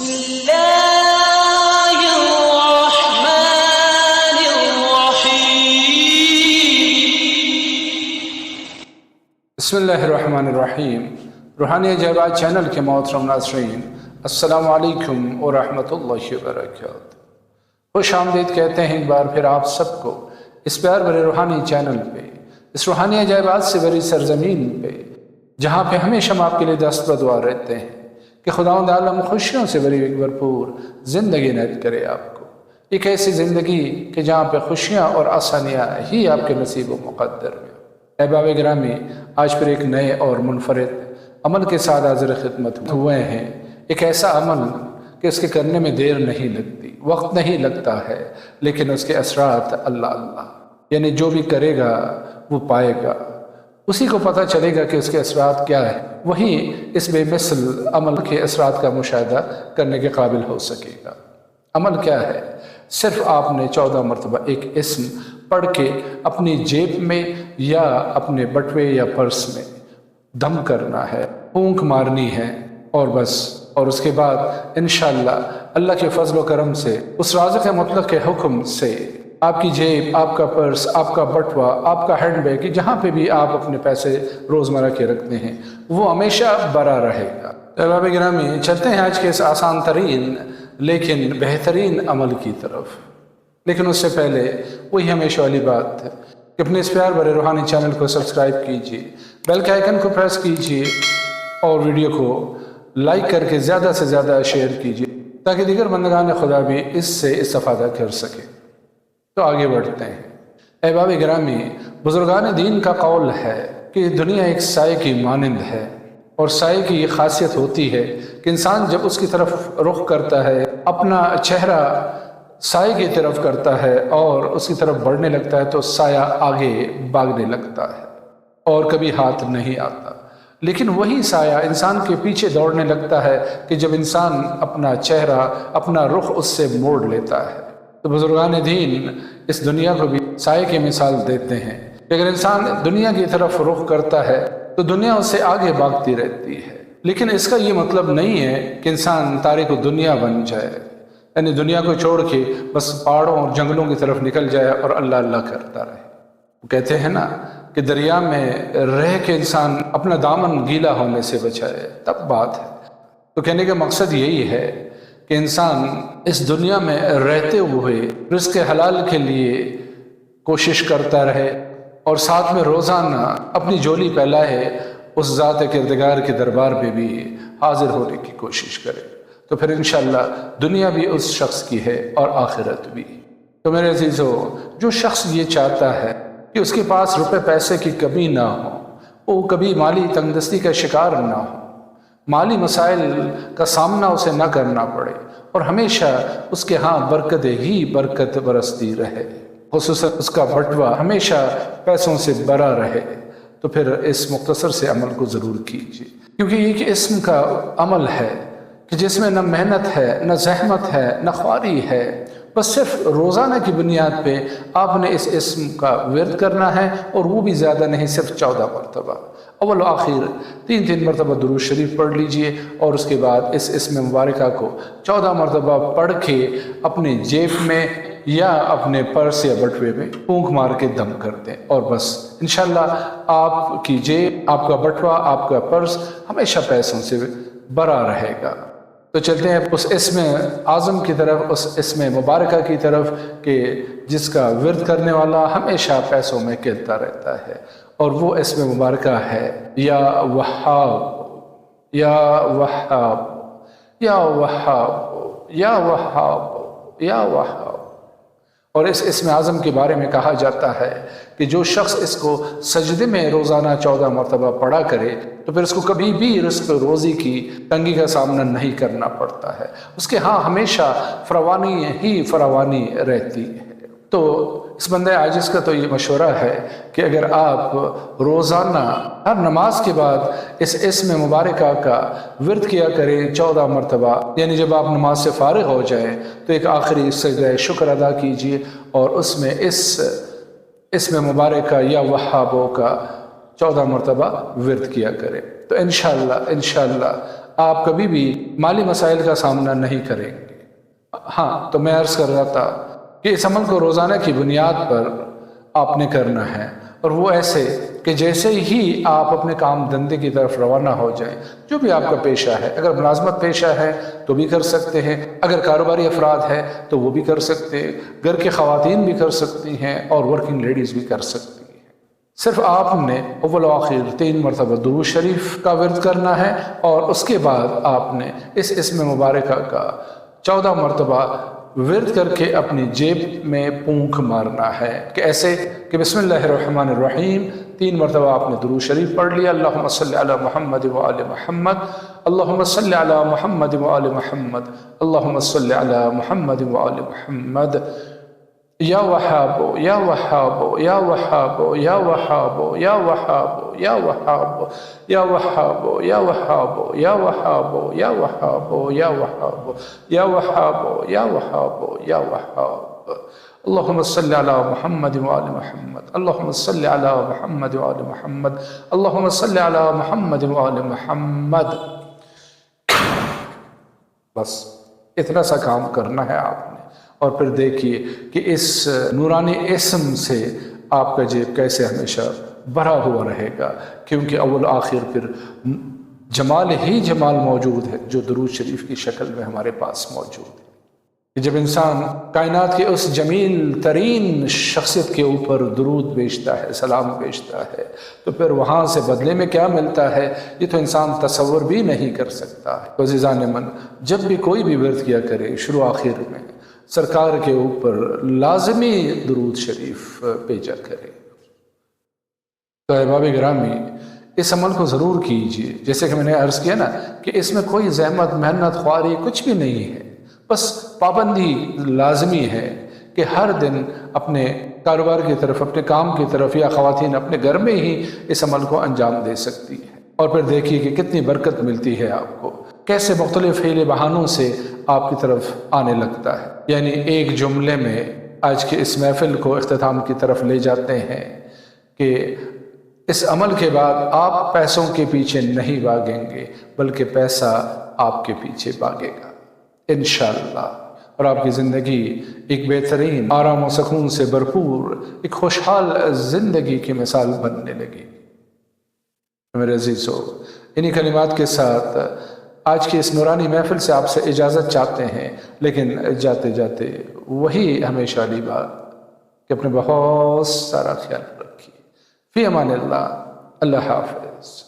الله الرحمن الرحيم بسم اللہ الرحمن الرحیم۔ روحانی عجائبات چینل کے محترم ناظرین، السلام علیکم ورحمۃ اللہ وبرکاتہ۔ خوش آمدید کہتے ہیں ایک بار پھر آپ سب کو اس پیار بھرے روحانی چینل پہ، اس روحانی عجائبات سے بھری سرزمین پہ، جہاں پہ ہمیشہ ہم آپ کے لیے دست بدعا رہتے ہیں کہ خداوند عالم خوشیوں سے بھری ایک بھرپور زندگی عنایت کرے آپ کو، ایک ایسی زندگی کہ جہاں پہ خوشیاں اور آسانیاں ہی آپ کے نصیب و مقدر میں۔ احباب گرامی، آج پھر ایک نئے اور منفرد عمل کے ساتھ حاضر خدمت ہوئے ہیں۔ ایک ایسا عمل کہ اس کے کرنے میں دیر نہیں لگتی، وقت نہیں لگتا ہے، لیکن اس کے اثرات اللہ اللہ، یعنی جو بھی کرے گا وہ پائے گا، اسی کو پتہ چلے گا کہ اس کے اثرات کیا ہے، وہی اس بے مثل عمل کے اثرات کا مشاہدہ کرنے کے قابل ہو سکے گا۔ عمل کیا ہے؟ صرف آپ نے 14 مرتبہ ایک اسم پڑھ کے اپنی جیب میں یا اپنے بٹوے یا پرس میں دم کرنا ہے، پھونک مارنی ہے، اور بس، اور اس کے بعد انشاءاللہ اللہ کے فضل و کرم سے، اس رازق مطلق کے حکم سے، آپ کی جیب، آپ کا پرس، آپ کا بٹوا، آپ کا ہینڈ بیگ، جہاں پہ بھی آپ اپنے پیسے روزمرہ کے رکھتے ہیں، وہ ہمیشہ بھرا رہے گا۔ احباب گرامی، چلتے ہیں آج کے اس آسان ترین لیکن بہترین عمل کی طرف، لیکن اس سے پہلے وہی ہمیشہ والی بات ہے کہ اپنے اس پیار بھرے روحانی چینل کو سبسکرائب کیجیے، بیل کے آئیکن کو پریس کیجیے، اور ویڈیو کو لائک کر کے زیادہ سے زیادہ شیئر کیجیے تاکہ دیگر بندگان خدا بھی اس سے استفادہ کر سکے۔ تو آگے بڑھتے ہیں۔ احباب گرامی، بزرگان دین کا قول ہے کہ دنیا ایک سائے کی مانند ہے، اور سائے کی یہ خاصیت ہوتی ہے کہ انسان جب اس کی طرف رخ کرتا ہے، اپنا چہرہ سائے کی طرف کرتا ہے اور اس کی طرف بڑھنے لگتا ہے، تو سایہ آگے بھاگنے لگتا ہے اور کبھی ہاتھ نہیں آتا، لیکن وہی سایہ انسان کے پیچھے دوڑنے لگتا ہے کہ جب انسان اپنا چہرہ، اپنا رخ اس سے موڑ لیتا ہے۔ تو بزرگان دین اس دنیا کو بھی سائے کی مثال دیتے ہیں کہ اگر انسان دنیا کی طرف رخ کرتا ہے تو دنیا اس سے آگے بھاگتی رہتی ہے، لیکن اس کا یہ مطلب نہیں ہے کہ انسان تارک دنیا بن جائے، یعنی دنیا کو چھوڑ کے بس پہاڑوں اور جنگلوں کی طرف نکل جائے اور اللہ اللہ کرتا رہے۔ وہ کہتے ہیں نا کہ دریا میں رہ کے انسان اپنا دامن گیلا ہونے سے بچائے، تب بات ہے۔ تو کہنے کا مقصد یہی ہے کہ انسان اس دنیا میں رہتے ہوئے رزق حلال کے لیے کوشش کرتا رہے، اور ساتھ میں روزانہ اپنی جھولی پھیلائے، اس ذات کردگار کے دربار میں بھی حاضر ہونے کی کوشش کرے، تو پھر انشاءاللہ دنیا بھی اس شخص کی ہے اور آخرت بھی۔ تو میرے عزیزو، جو شخص یہ چاہتا ہے کہ اس کے پاس روپے پیسے کی کمی نہ ہو، وہ کبھی مالی تنگدستی کا شکار نہ ہو، مالی مسائل کا سامنا اسے نہ کرنا پڑے، اور ہمیشہ اس کے ہاں برکت ہی برکت برستی رہے، خصوصاً اس کا بٹوا ہمیشہ پیسوں سے بھرا رہے، تو پھر اس مختصر سے عمل کو ضرور کیجیے، کیونکہ یہ ایک اسم کا عمل ہے کہ جس میں نہ محنت ہے، نہ زحمت ہے، نہ خواری ہے، بس صرف روزانہ کی بنیاد پہ آپ نے اس اسم کا ورد کرنا ہے، اور وہ بھی زیادہ نہیں، صرف 14 مرتبہ، اول و آخر 3 مرتبہ درود شریف پڑھ لیجئے، اور اس کے بعد اس اسم مبارکہ کو 14 مرتبہ پڑھ کے اپنے جیب میں یا اپنے پرس یا بٹوے میں پھونک مار کے دم کر دیں، اور بس انشاءاللہ آپ کی جیب، آپ کا بٹوا، آپ کا پرس ہمیشہ پیسوں سے بھرا رہے گا۔ تو چلتے ہیں اس اسم اعظم کی طرف، اس اسم مبارکہ کی طرف کہ جس کا ورد کرنے والا ہمیشہ پیسوں میں کھیلتا رہتا ہے، اور وہ اسم مبارکہ ہے یا وہاب، یا وہاب، یا وہاب، یا وہاب، یا وہاب۔ اور اس اسم اعظم کے بارے میں کہا جاتا ہے کہ جو شخص اس کو سجدے میں روزانہ 14 مرتبہ پڑھا کرے تو پھر اس کو کبھی بھی رزق روزی کی تنگی کا سامنا نہیں کرنا پڑتا ہے، اس کے ہاں ہمیشہ فراوانی ہی فراوانی رہتی ہے۔ تو اس بندہ عاجز کا تو یہ مشورہ ہے کہ اگر آپ روزانہ ہر نماز کے بعد اس اسم مبارکہ کا ورد کیا کریں 14 مرتبہ، یعنی جب آپ نماز سے فارغ ہو جائیں تو ایک آخری سجدہ شکر ادا کیجیے، اور اس میں اس اسم مبارکہ یا وہابوں کا 14 مرتبہ ورد کیا کریں، تو انشاءاللہ آپ کبھی بھی مالی مسائل کا سامنا نہیں کریں گے۔ ہاں، تو میں عرض کر رہا تھا کہ اس عمل کو روزانہ کی بنیاد پر آپ نے کرنا ہے، اور وہ ایسے کہ جیسے ہی آپ اپنے کام دھندے کی طرف روانہ ہو جائیں، جو بھی آپ کا پیشہ ہے، اگر ملازمت پیشہ ہے تو بھی کر سکتے ہیں، اگر کاروباری افراد ہے تو وہ بھی کر سکتے ہیں، گھر کے خواتین بھی کر سکتی ہیں، اور ورکنگ لیڈیز بھی کر سکتی ہیں۔ صرف آپ نے اول و آخر 3 مرتبہ درود شریف کا ورد کرنا ہے، اور اس کے بعد آپ نے اس اسم مبارکہ کا 14 مرتبہ ورد کر کے اپنی جیب میں پونکھ مارنا ہے، کہ ایسے کہ بسم اللہ الرحمن الرحیم 3 مرتبہ آپ نے درود شریف پڑھ لیا، اللہم صلی علی محمد وآل محمد، اللہم صلی علی محمد وآل محمد، اللہم صلی علی محمد وآل محمد، یا وہابو یا وہابو یا وہابو یا وہابو یا وہابو یا وہابو یا وہابو یا وہابو یا وہابو یا وہابو یا وہابو یا وہابو یا وہابو یا وہاب، اللہم صلی علی محمد وآل محمد، اللہم صلی علی محمد وآل محمد، اللہم صلی علی محمد وآل محمد۔ بس اتنا سا کام کرنا ہے آپ نے، اور پھر دیکھیے کہ اس نورانی اسم سے آپ کا جیب کیسے ہمیشہ بھرا ہوا رہے گا، کیونکہ اول آخر پھر جمال ہی جمال موجود ہے جو درود شریف کی شکل میں ہمارے پاس موجود ہے۔ کہ جب انسان کائنات کے اس جمیل ترین شخصیت کے اوپر درود بھیجتا ہے، سلام بھیجتا ہے، تو پھر وہاں سے بدلے میں کیا ملتا ہے یہ تو انسان تصور بھی نہیں کر سکتا ہے۔ عزیزان من، جب بھی کوئی بھی ورد کیا کرے، شروع آخر میں سرکار کے اوپر لازمی درود شریف بھیجا کرے۔ تو احباب گرامی، اس عمل کو ضرور کیجئے، جیسے کہ میں نے عرض کیا نا کہ اس میں کوئی زحمت، محنت، خواری کچھ بھی نہیں ہے، بس پابندی لازمی ہے کہ ہر دن اپنے کاروبار کی طرف، اپنے کام کی طرف، یا خواتین اپنے گھر میں ہی اس عمل کو انجام دے سکتی ہیں، اور پھر دیکھیے کہ کتنی برکت ملتی ہے آپ کو، کیسے مختلف حیلے بہانوں سے آپ کی طرف آنے لگتا ہے۔ یعنی ایک جملے میں آج کے اس محفل کو اختتام کی طرف لے جاتے ہیں کہ اس عمل کے بعد آپ پیسوں کے پیچھے نہیں بھاگیں گے، بلکہ پیسہ آپ کے پیچھے بھاگے گا انشاءاللہ، اور آپ کی زندگی ایک بہترین آرام و سکون سے بھرپور ایک خوشحال زندگی کی مثال بننے لگی۔ میرے عزیزو، انہی کلمات کے ساتھ آج کی اس نورانی محفل سے آپ سے اجازت چاہتے ہیں، لیکن جاتے جاتے وہی ہمیشہ والی بات کہ اپنے بہت سارا خیال رکھیے۔ فی امان اللہ، اللہ حافظ۔